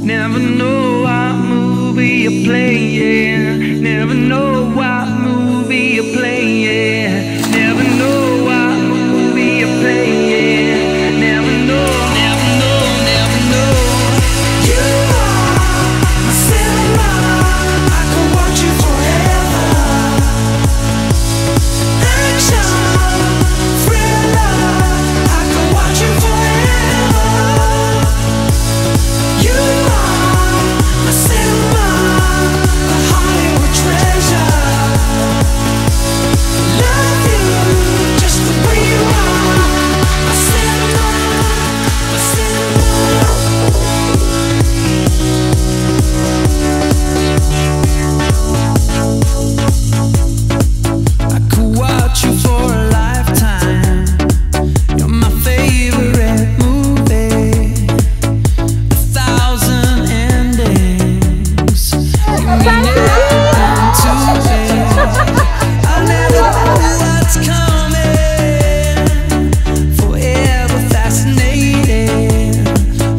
Never know what movie you're playing. Never know what movie you're playing. Never know what movie you're playing. Never know, never know, never know. You are my cinema. I could watch you forever. Action, thriller. I could watch you forever. You are my cinema, a Hollywood treasure. Love you just the way you are. My cinema, my cinema. I could watch you for a lifetime. You're my favorite movie. 1,000 endings. You mean everything to me. I never know what's coming. Forever fascinated.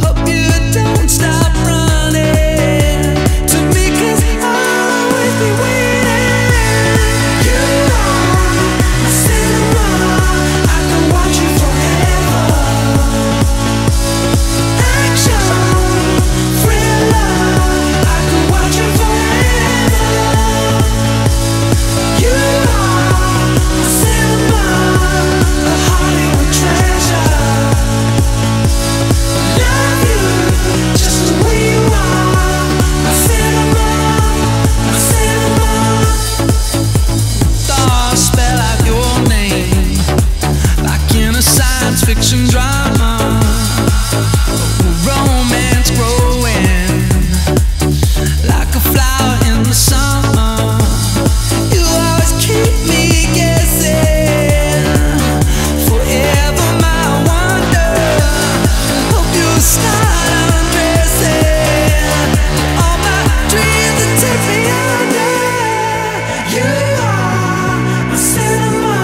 Hope you don't stop running to me, 'cause I'll always be waiting. You are my cinema. I can watch you forever. Action, thriller. I can watch you forever. You are my cinema, a Hollywood treasure. Love you just the way you are. My cinema, my cinema. Stars spell out your name like in a science fiction drama. Romance growing like a flower in the summer. You always keep me guessing. Forever my wonder. Hope you start undressing all my dreams that take me under. You are my cinema.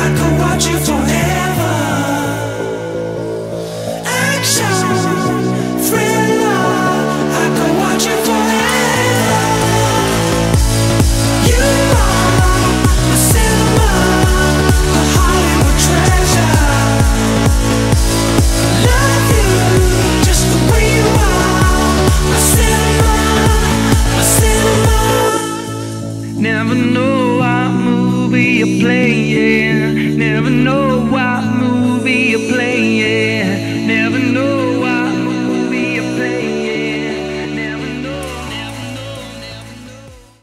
I could watch you forever. Action, thriller. I could watch you forever. You are my cinema, a Hollywood treasure. Love you just the way you are. My cinema, my cinema. Never know what movie you play.